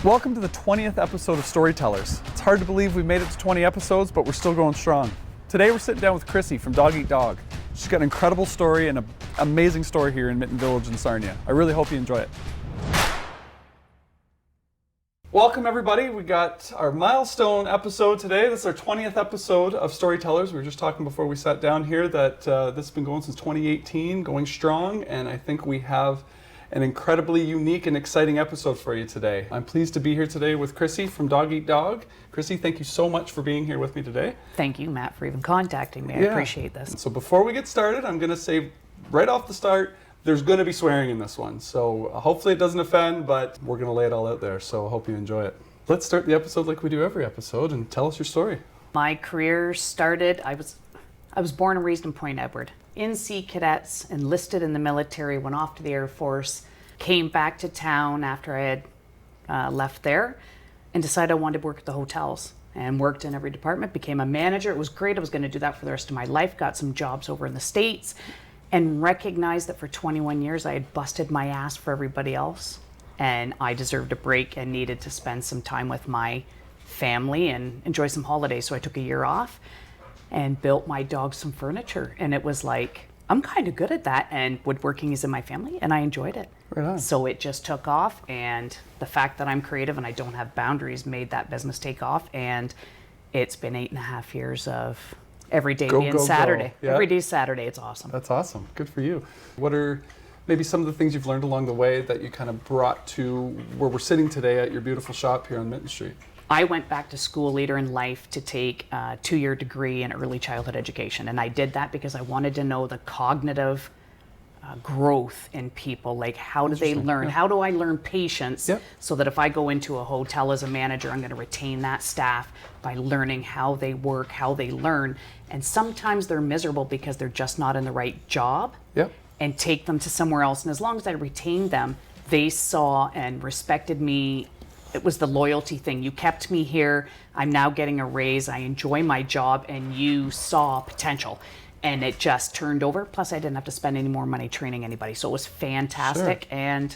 Welcome to the 20th episode of Storytellers. It's hard to believe we've made it to 20 episodes, but we're still going strong. Today we're sitting down with Chrissy from Dog Eat Dog. She's got an incredible story and an amazing story here in Mitten Village in Sarnia. I really hope you enjoy it. Welcome everybody. We got our milestone episode today. This is our 20th episode of Storytellers. We were just talking before we sat down here that this has been going since 2018, going strong, and I think we have an incredibly unique and exciting episode for you today. I'm pleased to be here today with Chrissy from Dog Eat Dog. Chrissy, thank you so much for being here with me today. Thank you, Matt, for even contacting me. I appreciate this. So before we get started, I'm going to say right off the start, there's going to be swearing in this one. So hopefully it doesn't offend, but we're going to lay it all out there. So I hope you enjoy it. Let's start the episode like we do every episode and tell us your story. My career started, I was born and raised in Point Edward. NC cadets, enlisted in the military, went off to the Air Force, came back to town after I had left there and decided I wanted to work at the hotels and worked in every department, became a manager. It was great. I was going to do that for the rest of my life, got some jobs over in the States and recognized that for 21 years I had busted my ass for everybody else and I deserved a break and needed to spend some time with my family and enjoy some holidays. So I took a year off and built my dog some furniture, and it was like, I'm kind of good at that, and woodworking is in my family and I enjoyed it. Right on. So it just took off, and the fact that I'm creative and I don't have boundaries made that business take off, and it's been 8.5 years of every day being Saturday. Yeah. Every day's Saturday. It's awesome. That's awesome. Good for you. What are maybe some of the things you've learned along the way that you kind of brought to where we're sitting today at your beautiful shop here on Mitten Street? I went back to school later in life to take a 2-year degree in early childhood education. And I did that because I wanted to know the cognitive growth in people. Like, how do they learn? Yeah. How do I learn patience so that if I go into a hotel as a manager, I'm going to retain that staff by learning how they work, how they learn. And sometimes they're miserable because they're just not in the right job, and take them to somewhere else. And as long as I retained them, they saw and respected me. It was the loyalty thing. You kept me here. I'm now getting a raise. I enjoy my job, and you saw potential. And it just turned over. Plus, I didn't have to spend any more money training anybody. So it was fantastic. Sure. And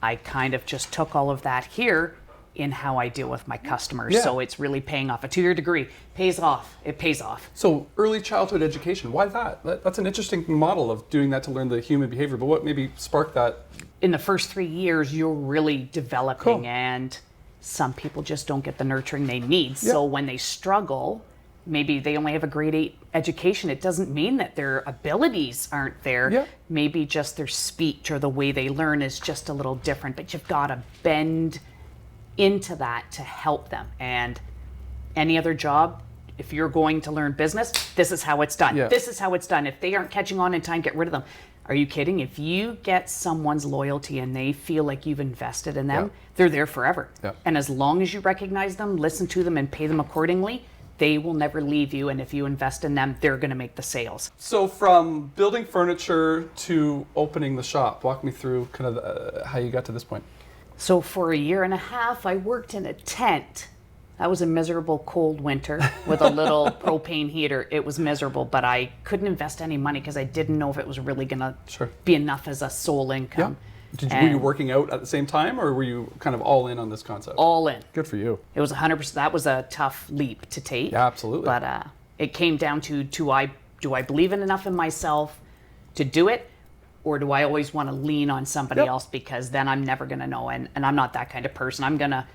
I kind of just took all of that here in how I deal with my customers. So it's really paying off. A 2-year degree pays off. It pays off. So early childhood education, why that? That's an interesting model of doing that to learn the human behavior. But what maybe sparked that? In the first 3 years, you're really developing, and some people just don't get the nurturing they need. So when they struggle, maybe they only have a grade 8 education. It doesn't mean that their abilities aren't there. Maybe just their speech or the way they learn is just a little different, but you've got to bend into that to help them. And any other job, if you're going to learn business, this is how it's done. This is how it's done. If they aren't catching on in time, get rid of them. Are you kidding? If you get someone's loyalty and they feel like you've invested in them, they're there forever. And as long as you recognize them, listen to them, and pay them accordingly, they will never leave you. And if you invest in them, they're going to make the sales. So from building furniture to opening the shop, walk me through kind of how you got to this point. So for a year and a half, I worked in a tent. That was a miserable cold winter with a little propane heater. It was miserable, but I couldn't invest any money because I didn't know if it was really going to be enough as a sole income. Were you working out at the same time, or were you kind of all in on this concept? All in. Good for you. It was 100%. That was a tough leap to take. Yeah, absolutely. But it came down to do I believe in enough in myself to do it, or do I always want to lean on somebody else, because then I'm never going to know, and I'm not that kind of person. I'm going to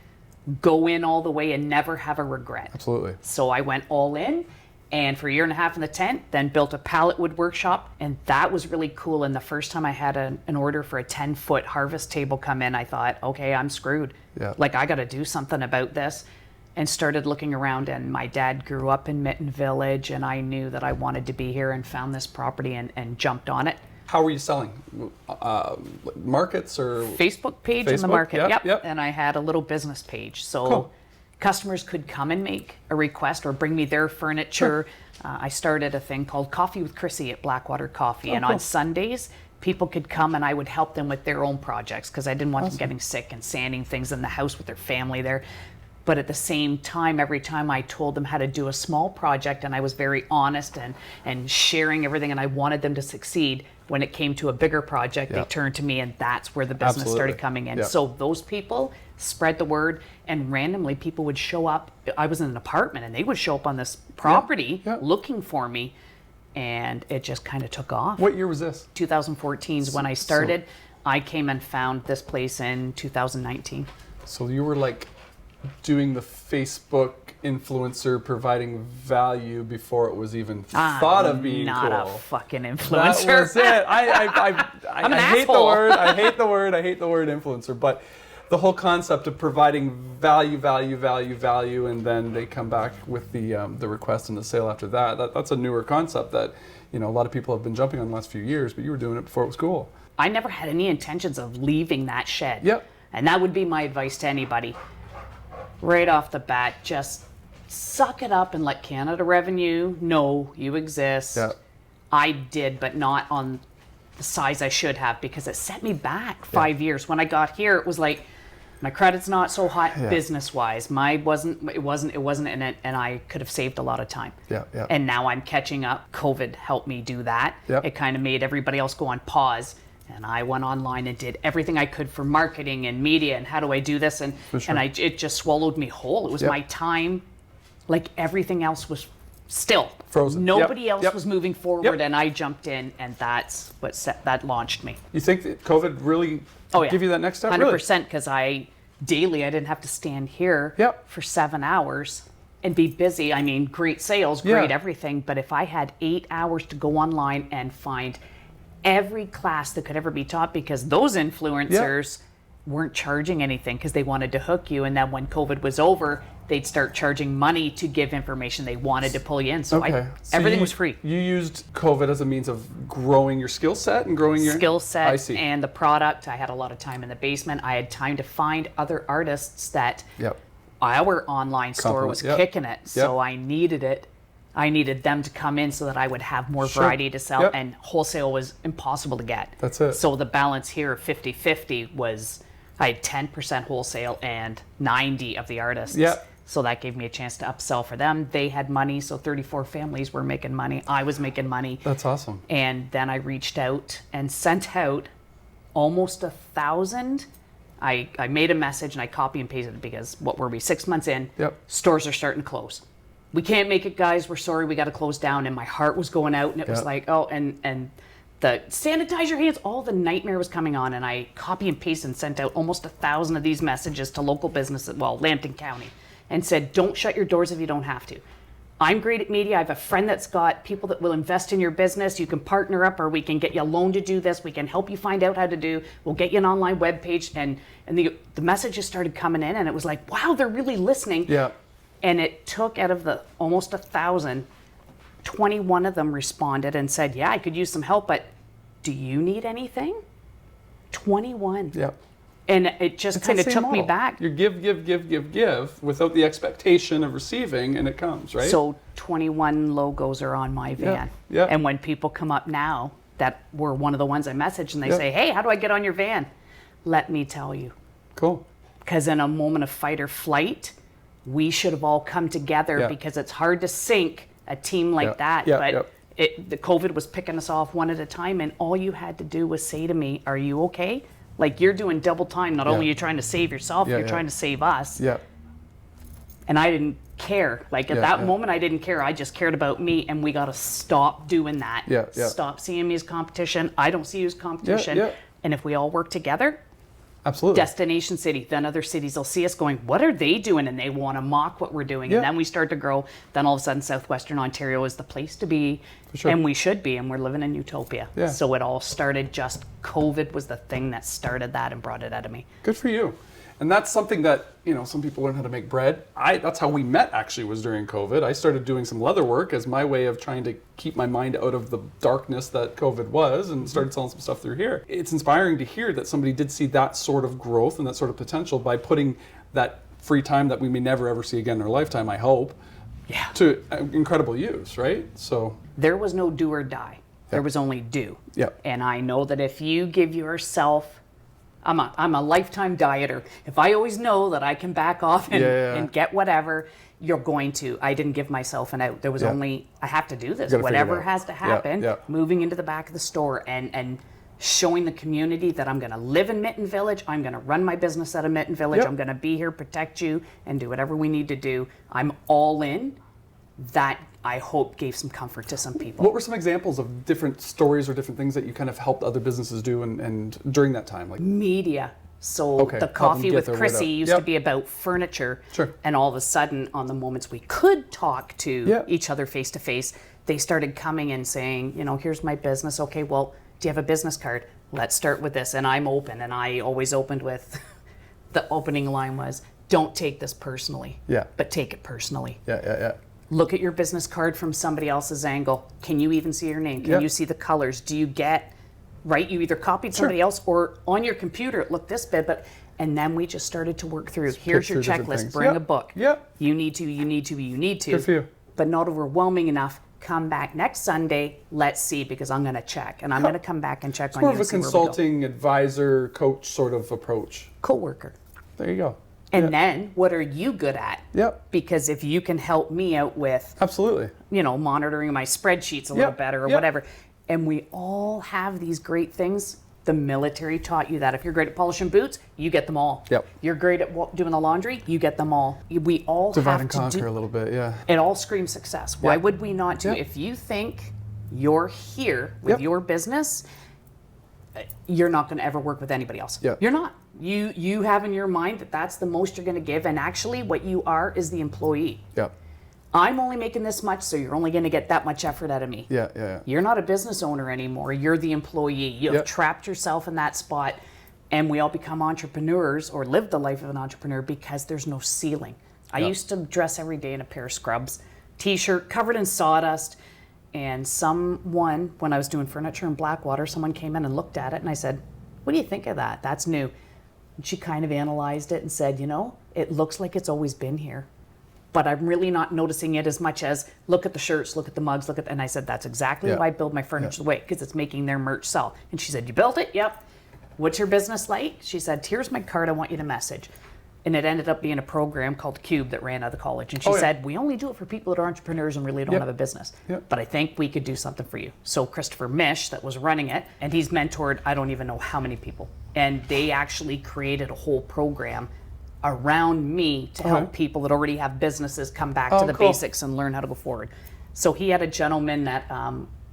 go in all the way and never have a regret. Absolutely. So I went all in, and for a year and a half in the tent, then built a pallet wood workshop, and that was really cool. And the first time I had an order for a 10-foot harvest table come in, I thought, okay, I'm screwed. Like, I got to do something about this. And started looking around, and my dad grew up in Mitten Village, and I knew that I wanted to be here, and found this property and jumped on it. How were you selling? Markets or? Facebook page in the market, yep. And I had a little business page. So customers could come and make a request or bring me their furniture. I started a thing called Coffee with Chrissy at Blackwater Coffee. And on Sundays, people could come and I would help them with their own projects, because I didn't want them getting sick and sanding things in the house with their family there. But at the same time, every time I told them how to do a small project, and I was very honest and sharing everything, and I wanted them to succeed, when it came to a bigger project, they turned to me, and that's where the business started coming in. So those people spread the word, and randomly people would show up. I was in an apartment, and they would show up on this property looking for me, and it just kind of took off. What year was this? 2014 is when I started. I came and found this place in 2019. So you were like doing the Facebook influencer, providing value before it was even thought of being not cool. a fucking influencer. That was it. I'm an I hate the asshole. word. I hate the word. I hate the word influencer. But the whole concept of providing value, and then they come back with the request and the sale after that. That's a newer concept that a lot of people have been jumping on the last few years. But you were doing it before it was cool. I never had any intentions of leaving that shed. Yep. And that would be my advice to anybody. Right off the bat, just suck it up and let Canada Revenue know you exist. Yep. I did, but not on the size I should have, because it set me back 5 years. When I got here, it was like, my credit's not so hot business-wise. It wasn't in it, and I could have saved a lot of time. Yeah. And now I'm catching up. COVID helped me do that. Yep. It kind of made everybody else go on pause. And I went online and did everything I could for marketing and media and how do I do this, and it just swallowed me whole. It was my time, like everything else was still frozen. Nobody else was moving forward, and I jumped in, and that's what that launched me. You think that COVID really give you that next step? 100%, because I didn't have to stand here for 7 hours and be busy. I mean, great sales, great everything, but if I had 8 hours to go online and find every class that could ever be taught, because those influencers weren't charging anything because they wanted to hook you, and then when COVID was over, they'd start charging money to give information. They wanted to pull you in, so everything was free. You used COVID as a means of growing your skill set and growing your skill set and the product. I had a lot of time in the basement. I had time to find other artists that our online store was kicking it, so I needed it. I needed them to come in so that I would have more variety to sell, and wholesale was impossible to get. That's it. So the balance here of 50-50 was, I had 10% wholesale and 90 of the artists. So that gave me a chance to upsell for them. They had money, so 34 families were making money. I was making money. That's awesome. And then I reached out and sent out almost 1,000. I made a message and I copy and pasted it, because what were we, 6 months in? Stores are starting to close. We can't make it, guys. We're sorry. We got to close down. And my heart was going out, and it was like, and the sanitize your hands, all the nightmare was coming on. And I copy and pasted and sent out almost 1,000 of these messages to local businesses, Lambton County, and said, don't shut your doors if you don't have to. I'm great at media. I have a friend that's got people that will invest in your business. You can partner up, or we can get you a loan to do this. We can help you find out how to do. We'll get you an online webpage. And the messages started coming in, and it was like, wow, they're really listening. And it took, out of the almost 1,000, 21 of them responded and said, yeah, I could use some help, but do you need anything? 21. And it just kind of took me back. You give without the expectation of receiving, and it comes, right? So 21 logos are on my van. And when people come up now that were one of the ones I messaged, and they say, hey, how do I get on your van? Let me tell you. Cool. Because in a moment of fight or flight, we should have all come together, because it's hard to sink a team like that. But the COVID was picking us off one at a time, and all you had to do was say to me, are you okay? Like, you're doing double time. Not only are you trying to save yourself, you're trying to save us. And I didn't care. Like, at that moment, I didn't care. I just cared about me, and we got to stop doing that. Stop seeing me as competition. I don't see you as competition. And if we all work together, absolutely, destination city, then other cities will see us going, what are they doing? And they want to mock what we're doing. And then we start to grow. Then all of a sudden, Southwestern Ontario is the place to be. And we should be. And we're living in utopia. So it all started, just COVID was the thing that started that and brought it out of me. Good for you. And that's something that, some people learn how to make bread. That's how we met, actually, was during COVID. I started doing some leather work as my way of trying to keep my mind out of the darkness that COVID was, and started selling some stuff through here. It's inspiring to hear that somebody did see that sort of growth and that sort of potential by putting that free time that we may never ever see again in our lifetime, I hope, to incredible use, right? So there was no do or die. There was only do. And I know that if you give yourself I'm a lifetime dieter. If I always know that I can back off and get whatever, you're going to. I didn't give myself an out. There was only, I have to do this. Whatever has to happen, moving into the back of the store and showing the community that I'm going to live in Mitten Village. I'm going to run my business out of Mitten Village. I'm going to be here, protect you, and do whatever we need to do. I'm all in. That, I hope, gave some comfort to some people. What were some examples of different stories or different things that you kind of helped other businesses do and during that time? Like media. So the Coffee with Chrissy used to be about furniture. Sure. And all of a sudden, on the moments we could talk to each other face to face, they started coming and saying, you know, here's my business. Okay, well, do you have a business card? Let's start with this. And I'm open. And I always opened with, the opening line was, don't take this personally, but take it personally. Look at your business card from somebody else's angle. Can you even see your name? Can you see the colors? Do you get, right? You either copied somebody else or on your computer it looked this big, and then we just started to work through. Here's your checklist. Bring a book. You need to. Good for you. But not overwhelming enough. Come back next Sunday. Let's see, because I'm going to check. And I'm going to come back and check on you. More of a consulting, advisor, coach sort of approach. Co-worker. There you go. And then, what are you good at? Because if you can help me out with, you know, monitoring my spreadsheets a little better or whatever, and we all have these great things. The military taught you that if you're great at polishing boots, you get them all. You're great at doing the laundry, you get them all. We all divide have and to conquer a little bit, It all screams success. Why would we not do? If you think you're here with your business, you're not going to ever work with anybody else. You're not. You have in your mind that that's the most you're going to give, and actually what you are is the employee. I'm only making this much, so you're only going to get that much effort out of me. You're not a business owner anymore. You're the employee. You've trapped yourself in that spot, and we all become entrepreneurs or live the life of an entrepreneur because there's no ceiling. I used to dress every day in a pair of scrubs, t-shirt covered in sawdust, and someone, when I was doing furniture in Blackwater, someone came in and looked at it, and I said, what do you think of that? That's new. And she kind of analyzed it and said, you know, it looks like it's always been here, but I'm really not noticing it as much as look at the shirts, look at the mugs, and I said, that's exactly why I build my furniture the way, because it's making their merch sell. And she said, you built it? Yep. What's your business like? She said, here's my card, I want you to message. And it ended up being a program called Cube that ran out of the college. And she said, we only do it for people that are entrepreneurs and really don't have a business. But I think we could do something for you. So Christopher Mish, that was running it, and he's mentored, I don't even know how many people. And they actually created a whole program around me to help people that already have businesses come back to the basics and learn how to go forward. So he had a gentleman that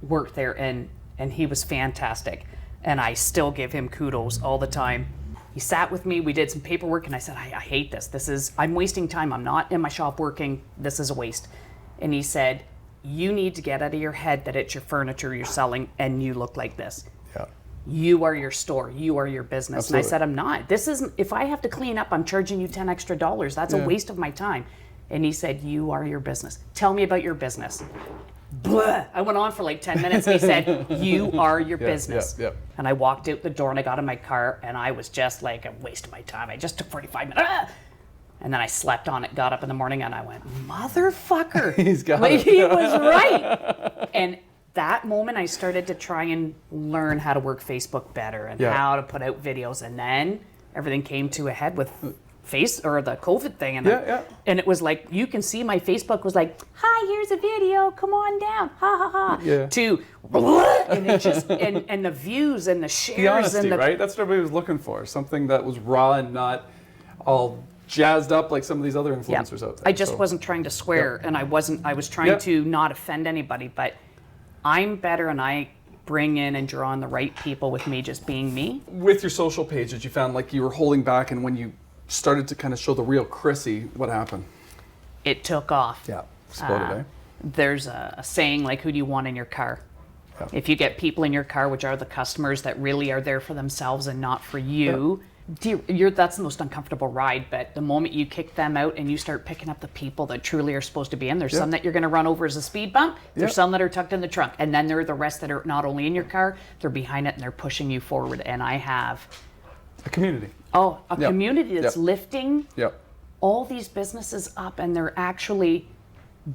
worked there, and he was fantastic. And I still give him kudos all the time. He sat with me, we did some paperwork, and I said, I hate this. I'm wasting time. I'm not in my shop working. This is a waste. And he said, you need to get out of your head that it's your furniture you're selling and you look like this. You are your store. You are your business. And I said, I'm not. This isn't, if I have to clean up, I'm charging you $10 extra. That's a waste of my time. And he said, you are your business. Tell me about your business. Blah. I went on for like 10 minutes and he said, you are your business. And I walked out the door and I got in my car and I was just like, I'm wasting my time. I just took 45 minutes. And then I slept on it, got up in the morning and I went, motherfucker. He's got like, it. He was right. And that moment I started to try and learn how to work Facebook better and how to put out videos. And then everything came to a head with the COVID thing, and and it was like, you can see my Facebook was like, hi, here's a video, come on down, ha ha ha, to and it just and the views and the shares, the honesty, and the, right? That's what everybody was looking for, something that was raw and not all jazzed up like some of these other influencers out there. I just wasn't trying to swear, and I was trying to not offend anybody, but I'm better, and I bring in and draw on the right people with me just being me. With your social pages, you found like you were holding back, and when you started to kind of show the real Chrissy, what happened? It took off. Exploded, There's a saying like, who do you want in your car? If you get people in your car, which are the customers that really are there for themselves and not for you, that's the most uncomfortable ride. But the moment you kick them out and you start picking up the people that truly are supposed to be in, there's some that you're going to run over as a speed bump. There's some that are tucked in the trunk. And then there are the rest that are not only in your car, they're behind it and they're pushing you forward. And I have a community. A community that's lifting all these businesses up, and they're actually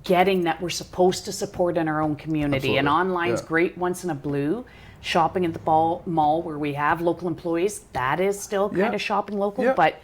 getting that we're supposed to support in our own community. And online's great once in a blue, shopping at the mall where we have local employees, that is still kind of shopping local, but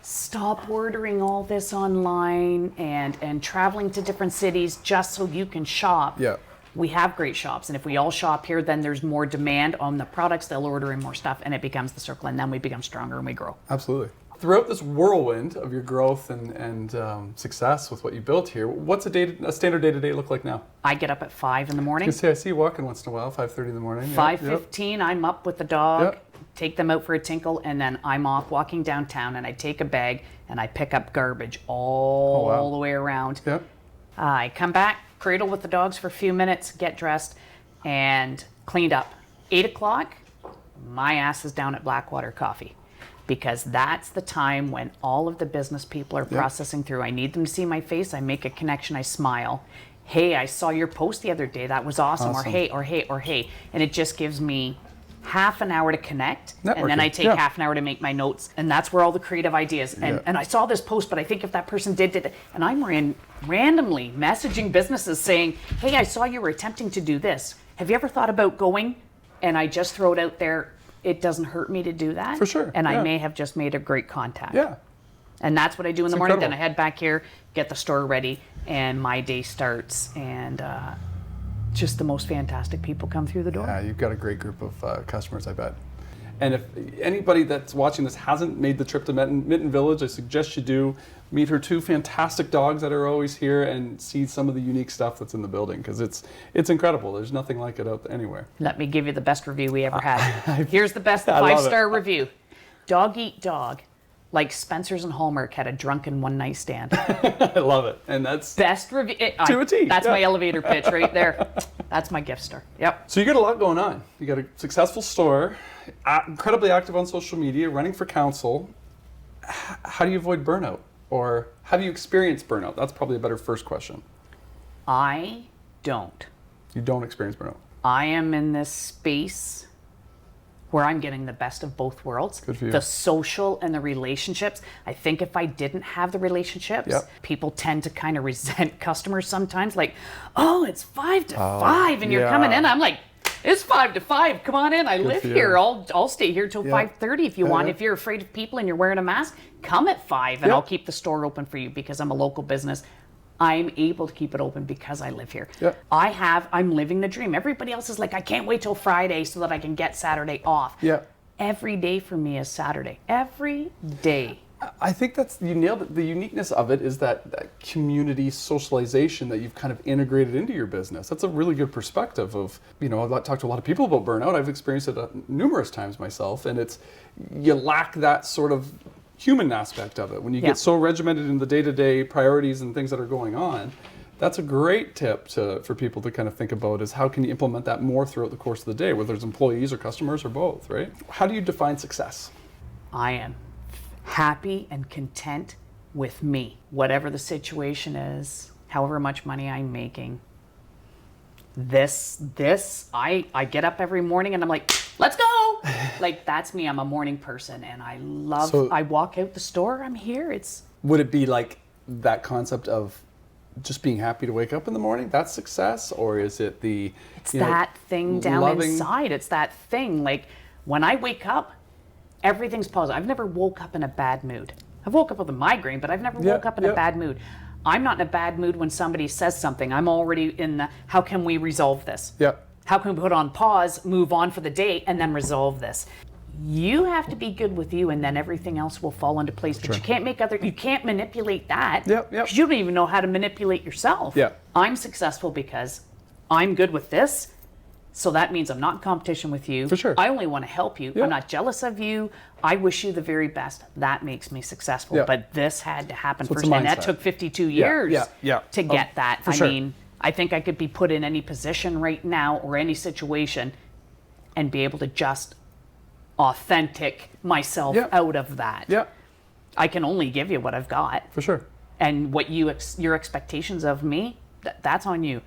stop ordering all this online and traveling to different cities just so you can shop. Yeah. We have great shops, and if we all shop here, then there's more demand on the products, they'll order in more stuff, and it becomes the circle, and then we become stronger and we grow. Absolutely. Throughout this whirlwind of your growth and success with what you built here, what's a standard day-to-day look like now? I get up at 5 in the morning. I see you walking once in a while, 5:30 in the morning. 5:15, I'm up with the dog, Yep. take them out for a tinkle, and then I'm off walking downtown, and I take a bag and I pick up garbage all the way around. Yep. I come back, cradle with the dogs for a few minutes, get dressed, and cleaned up. 8 o'clock, my ass is down at Blackwater Coffee, because that's the time when all of the business people are processing through. I need them to see my face. I make a connection. I smile. Hey, I saw your post the other day. That was awesome. Or hey. And it just gives me half an hour to connect. And then I take half an hour to make my notes. And that's where all the creative ideas. And I saw this post, but I think if that person did it. And I'm randomly messaging businesses saying, hey, I saw you were attempting to do this. Have you ever thought about going? And I just throw it out there. It doesn't hurt me to do that. For sure. And I may have just made a great contact. Yeah. And that's what I do in the morning. Incredible. Then I head back here, get the store ready, and my day starts. And just the most fantastic people come through the door. Yeah, you've got a great group of customers, I bet. And if anybody that's watching this hasn't made the trip to Mitten Village, I suggest you do. Meet her 2 fantastic dogs that are always here and see some of the unique stuff that's in the building, because it's incredible. There's nothing like it out there anywhere. Let me give you the best review we ever had. Here's the best 5-star review. Dog eat dog, like Spencer's and Hallmark had a drunken one-night stand. I love it. And that's Best review. to a T. That's my elevator pitch right there. That's my gift star. Yep. So you got a lot going on. You got a successful store, incredibly active on social media, running for council. How do you avoid burnout? Or have you experienced burnout? That's probably a better first question. I don't. You don't experience burnout. I am in this space where I'm getting the best of both worlds. Good for you. The social and the relationships. I think if I didn't have the relationships, people tend to kind of resent customers sometimes. Like, oh, it's 5 to 5 and you're coming in. I'm like, it's 5 to 5. Come on in. I live here. I'll stay here till 5:30 if you want. If you're afraid of people and you're wearing a mask, come at 5 and I'll keep the store open for you because I'm a local business. I'm able to keep it open because I live here. I'm living the dream. Everybody else is like, I can't wait till Friday so that I can get Saturday off. Every day for me is Saturday. Every day. I think you nailed it. The uniqueness of it is that community socialization that you've kind of integrated into your business. That's a really good perspective of, I've talked to a lot of people about burnout. I've experienced it numerous times myself, and you lack that sort of human aspect of it. When you get so regimented in the day-to-day priorities and things that are going on, that's a great tip for people to kind of think about is how can you implement that more throughout the course of the day, whether it's employees or customers or both, right? How do you define success? I am happy and content with me, whatever the situation is, however much money I'm making. I get up every morning and I'm like, let's go. Like, that's me. I'm a morning person and I walk out the store, I'm here. Would it be like that concept of just being happy to wake up in the morning? That's success? Or is it that thing down inside? It's that thing. Like, when I wake up, everything's positive. I've never woke up in a bad mood. I've woke up with a migraine, but I've never woke up in a bad mood. I'm not in a bad mood when somebody says something. I'm already in the, how can we resolve this? How can we put on pause, move on for the day, and then resolve this? You have to be good with you, and then everything else will fall into place. But you can't manipulate that. Because you don't even know how to manipulate yourself. I'm successful because I'm good with this. So that means I'm not in competition with you. For sure. I only want to help you. I'm not jealous of you. I wish you the very best. That makes me successful. But this had to happen first. And that took 52 years to get that. I mean, I think I could be put in any position right now or any situation and be able to just authentic myself out of that. I can only give you what I've got. For sure. And what your expectations of me, that's on you.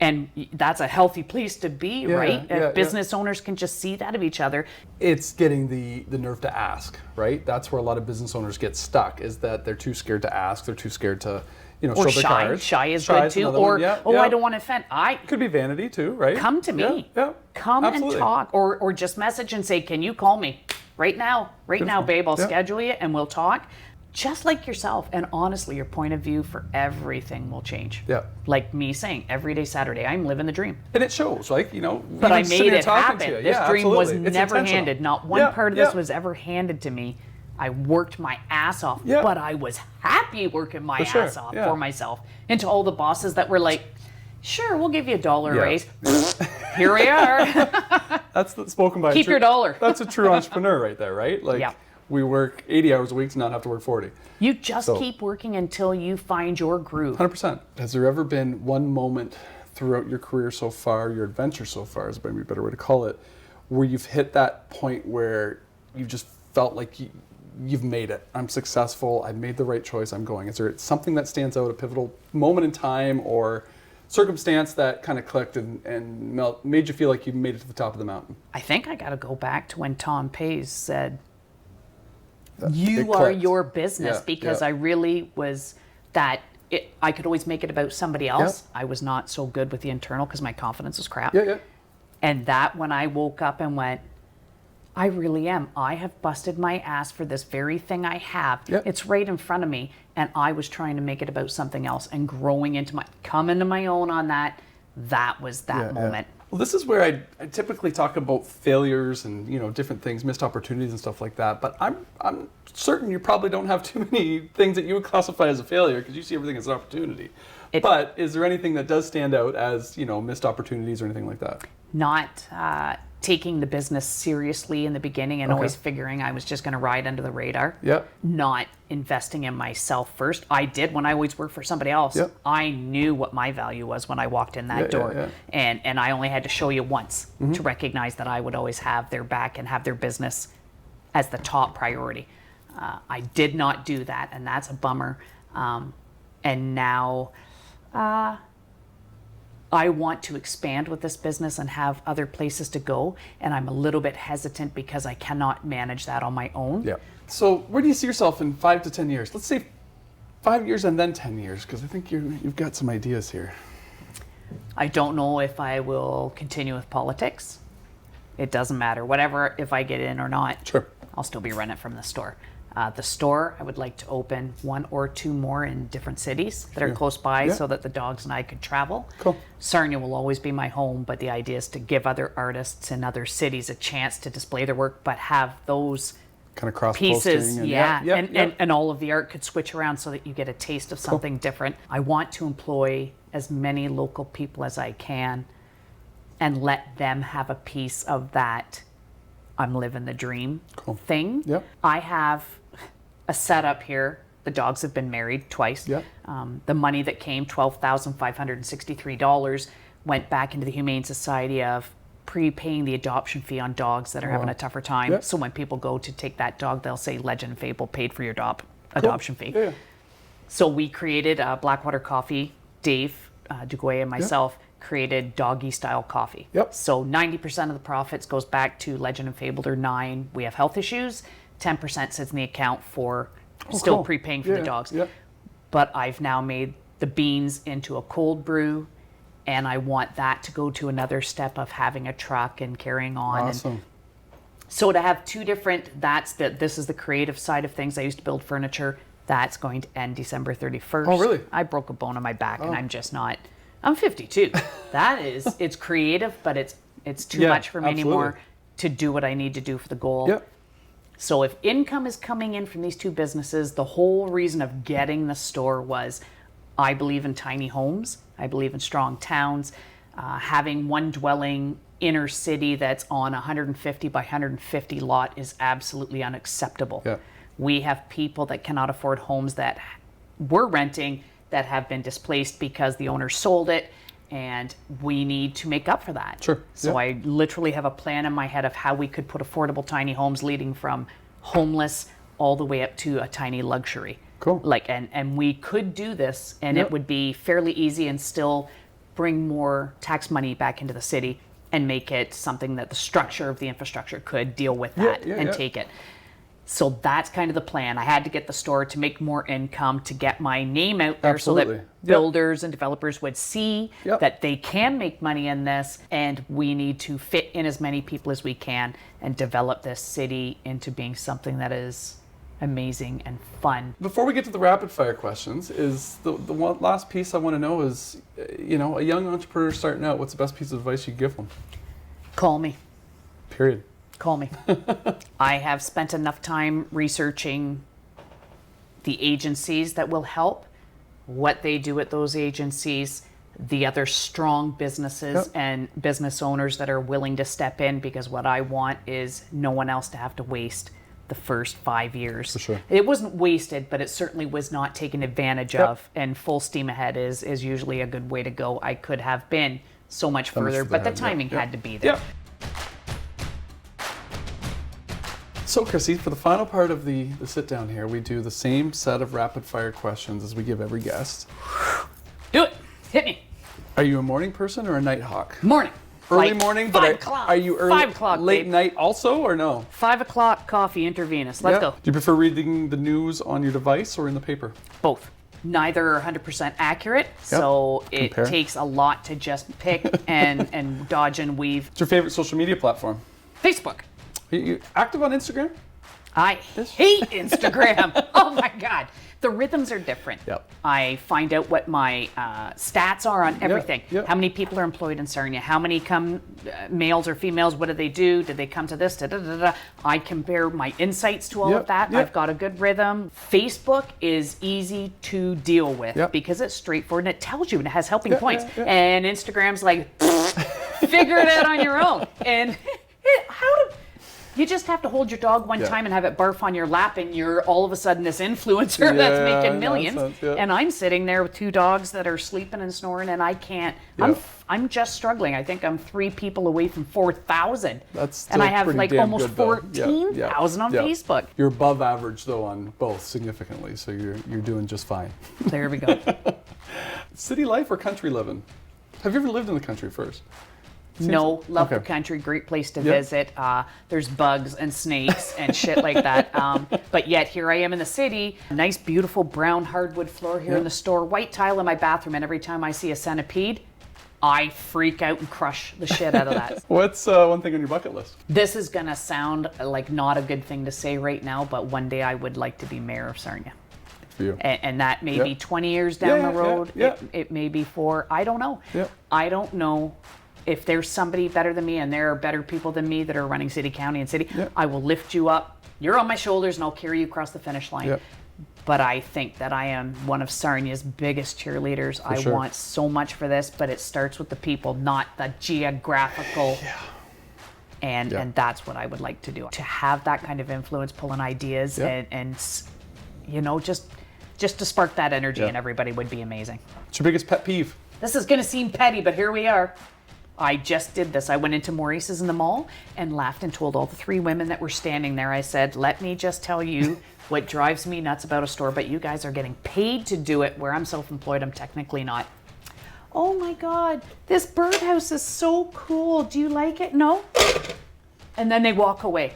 And that's a healthy place to be, right? If business owners can just see that of each other. It's getting the nerve to ask, right? That's where a lot of business owners get stuck, is that they're too scared to ask. They're too scared to, show their cards. Shy is good too. Or, I don't want to offend. Could be vanity too, right? Come to me. come absolutely. and talk, or just message and say, can you call me right now, babe, I'll schedule you and we'll talk. Just like yourself. And honestly, your point of view for everything will change. Yeah. Like me saying, every day Saturday, I'm living the dream. And it shows, like, you know. But I made it happen. This dream was absolutely. It's never intentional. handed. Not one part of this was ever handed to me. I worked my ass off, but I was happy working my ass off for myself. And to all the bosses that were like, sure, we'll give you $1 raise. Here we are. That's spoken by Keep your dollar. That's a true entrepreneur right there, right? Like, we work 80 hours a week to not have to work 40. You just keep working until you find your groove. 100%. Has there ever been one moment throughout your career so far, your adventure so far is maybe a better way to call it, where you've hit that point where you've just felt like you've made it. I'm successful. I made the right choice. I'm going. Is there something that stands out, a pivotal moment in time or circumstance that kind of clicked and made you feel like you made it to the top of the mountain? I think I got to go back to when Tom Pays said, you are your business, because I really was that. I could always make it about somebody else. I was not so good with the internal because my confidence was crap. And that when I woke up and went, I really am. I have busted my ass for this very thing I have. It's right in front of me. And I was trying to make it about something else and coming to my own on that. That was that moment. Well, this is where I typically talk about failures and, you know, different things, missed opportunities and stuff like that. But I'm certain you probably don't have too many things that you would classify as a failure because you see everything as an opportunity. But is there anything that does stand out as, you know, missed opportunities or anything like that? Not taking the business seriously in the beginning and always figuring I was just going to ride under the radar. Not investing in myself first. I did when I always worked for somebody else. I knew what my value was when I walked in that door. And I only had to show you once to recognize that I would always have their back and have their business as the top priority. I did not do that, and that's a bummer. And now I want to expand with this business and have other places to go, and I'm a little bit hesitant because I cannot manage that on my own. So where do you see yourself in 5 to 10 years? Let's say 5 years and then 10 years, because I think you've got some ideas here. I don't know if I will continue with politics. It doesn't matter. Whatever, if I get in or not, I'll still be running from the store. The store, I would like to open 1 or 2 more in different cities that are close by so that the dogs and I could travel. Sarnia will always be my home, but the idea is to give other artists in other cities a chance to display their work, but have those kind of cross pieces, and all of the art could switch around so that you get a taste of something different. I want to employ as many local people as I can and let them have a piece of that I'm living the dream thing. I have a setup here. The dogs have been married twice. The money that came, $12,563, went back into the Humane Society of prepaying the adoption fee on dogs that are having a tougher time. So when people go to take that dog, they'll say Legend and Fable paid for your adoption fee. So we created Blackwater Coffee. Dave Duguay and myself created doggy style coffee. So 90% of the profits goes back to Legend and Fable. They're 9. We have health issues. 10% sits in the account for still prepaying for the dogs. But I've now made the beans into a cold brew, and I want that to go to another step of having a truck and carrying on. And so to have 2 different, this is the creative side of things. I used to build furniture. That's going to end December 31st. Oh, really? I broke a bone in my back, and I'm just not. I'm 52. It's creative, but it's too much for me anymore to do what I need to do for the goal. So if income is coming in from these 2 businesses, the whole reason of getting the store was I believe in tiny homes. I believe in strong towns. Having 1 dwelling inner city that's on 150 by 150 lot is absolutely unacceptable. We have people that cannot afford homes that we're renting that have been displaced because the owner sold it, and we need to make up for that. So I literally have a plan in my head of how we could put affordable tiny homes leading from homeless all the way up to a tiny luxury. And we could do this, and it would be fairly easy and still bring more tax money back into the city and make it something that the structure of the infrastructure could deal with that and take it. So that's kind of the plan. I had to get the store to make more income, to get my name out there so Absolutely. that builders and developers would see Yep. that they can make money in this, and we need to fit in as many people as we can and develop this city into being something that is amazing and fun. Before we get to the rapid fire questions, is the one last piece I want to know is, a young entrepreneur starting out, what's the best piece of advice you give them? Call me. Period. Call me. I have spent enough time researching the agencies that will help, what they do at those agencies, the other strong businesses and business owners that are willing to step in, because what I want is no one else to have to waste the first 5 years. For sure. It wasn't wasted, but it certainly was not taken advantage of, and full steam ahead is usually a good way to go. I could have been so much further, but the timing had to be there. Yeah. So, Chrissy, for the final part of the sit down here, we do the same set of rapid fire questions as we give every guest. Do it. Hit me. Are you a morning person or a night hawk? Morning. Early Like morning, 5 but o'clock. are you early? 5 o'clock, late babe. night also, or no? 5 o'clock coffee intravenous. Let's go. Do you prefer reading the news on your device or in the paper? Both. Neither are 100% accurate, so it Compare. takes a lot to just pick and dodge and weave. What's your favorite social media platform? Facebook. Are you active on Instagram? I hate Instagram. Oh my God. The rhythms are different. Yep. I find out what my stats are on everything. yep. How many people are employed in Sarnia? How many come, males or females? What do they do? Did they come to this? Da, da, da, da. I compare my insights to all Yep, of that. yep. I've got a good rhythm. Facebook is easy to deal with Yep. because it's straightforward and it tells you and it has helping Yeah, points. yeah, yeah. And Instagram's like, figure it out on your own. And you just have to hold your dog one Yeah. time and have it barf on your lap, and you're all of a sudden this influencer that's Yeah, making millions. nonsense, yeah. And I'm sitting there with 2 dogs that are sleeping and snoring, and I can't. Yeah. I'm just struggling. I think I'm 3 people away from 4,000. That's and I still have pretty like damn almost good, though. Yeah, 14,000 on yeah. Facebook. You're above average though on both significantly, so you're doing just fine. There we go. City life or country living? Have you ever lived in the country first? No, love the Okay. country, great place to Yeah. visit. There's bugs and snakes and shit like that. But yet here I am in the city, nice beautiful brown hardwood floor here Yeah. in the store, white tile in my bathroom, and every time I see a centipede, I freak out and crush the shit out of that. What's one thing on your bucket list? This is gonna sound like not a good thing to say right now, but one day I would like to be mayor of Sarnia. For you. And that may Yeah. be 20 years down Yeah, the road. yeah. It may be 4. I don't know. Yeah. I don't know. If there's somebody better than me and there are better people than me that are running city, county, and city, Yeah. I will lift you up. You're on my shoulders and I'll carry you across the finish line. Yeah. But I think that I am one of Sarnia's biggest cheerleaders. I sure. want so much for this, but it starts with the people, not the geographical. And that's what I would like to do. To have that kind of influence, pulling ideas Yeah. and just to spark that energy Yeah. in everybody would be amazing. What's your biggest pet peeve? This is going to seem petty, but here we are. I just did this. I went into Maurice's in the mall and laughed and told all the 3 women that were standing there, I said, let me just tell you what drives me nuts about a store, but you guys are getting paid to do it, where I'm self-employed, I'm technically not. Oh my God, this birdhouse is so cool. Do you like it? No? And then they walk away.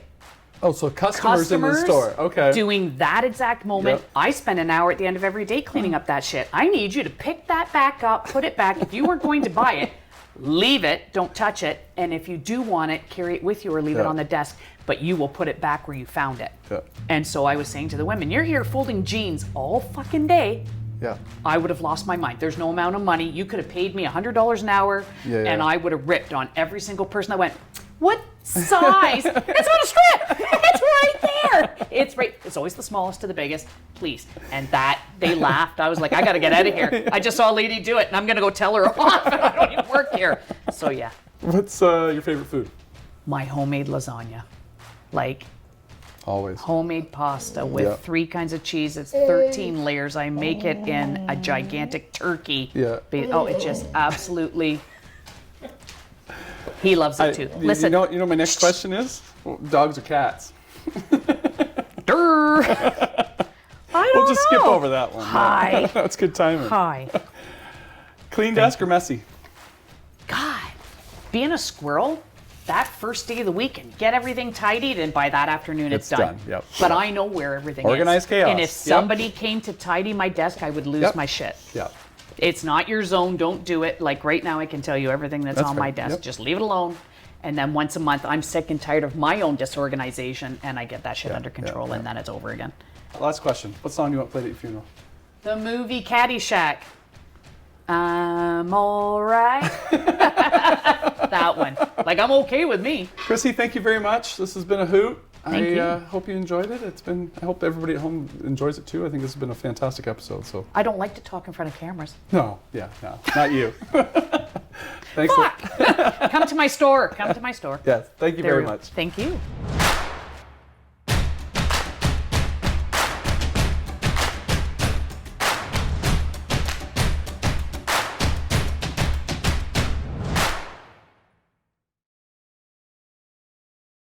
Oh, so customers in the store. Okay. Doing that exact moment. Yep. I spend an hour at the end of every day cleaning up that shit. I need you to pick that back up, put it back. If you weren't going to buy it, leave it, don't touch it. And if you do want it, carry it with you or leave it Yeah. on the desk, but you will put it back where you found it. Yeah. And so I was saying to the women, you're here folding jeans all fucking day. Yeah. I would have lost my mind. There's no amount of money. You could have paid me $100 an hour, Yeah, yeah. and I would have ripped on every single person that went, what size? It's on a strip. It's right there. It's right. It's always the smallest to the biggest. Please. And that, they laughed. I was like, I got to get out of here. I just saw a lady do it, and I'm going to go tell her off. I don't even work here. So yeah, What's your favorite food? my homemade lasagna. Like Always. homemade pasta with Yeah. 3 kinds of cheese. It's 13 layers. I make it in a gigantic turkey. Yeah. Oh, it just absolutely. He loves it too. You Listen. know my next question is? Well, dogs or cats? Durr. I don't We'll just skip know. over that one. Hi. That's good timing. Hi. Clean desk or messy? God, being a squirrel, that first day of the week and get everything tidied, and by that afternoon it's done. Yep. But I know where everything Organized is. chaos. And if somebody came to tidy my desk, I would lose my shit. Yeah. It's not your zone. Don't do it. Like right now, I can tell you everything that's on fair. my desk. Yep. Just leave it alone. And then once a month, I'm sick and tired of my own disorganization, and I get that shit under control, and then it's over again. Last question. What song do you want played at your funeral? The movie Caddyshack. I'm all right. That one. Like, I'm okay with me. Chrissy, thank you very much. This has been a hoot. Thank you. Hope you enjoyed it. I hope everybody at home enjoys it too. I think this has been a fantastic episode. So I don't like to talk in front of cameras. no, not you. Thanks. Fuck! Come to my store. Come to my store. Yes, thank you There very we go. much. Thank you.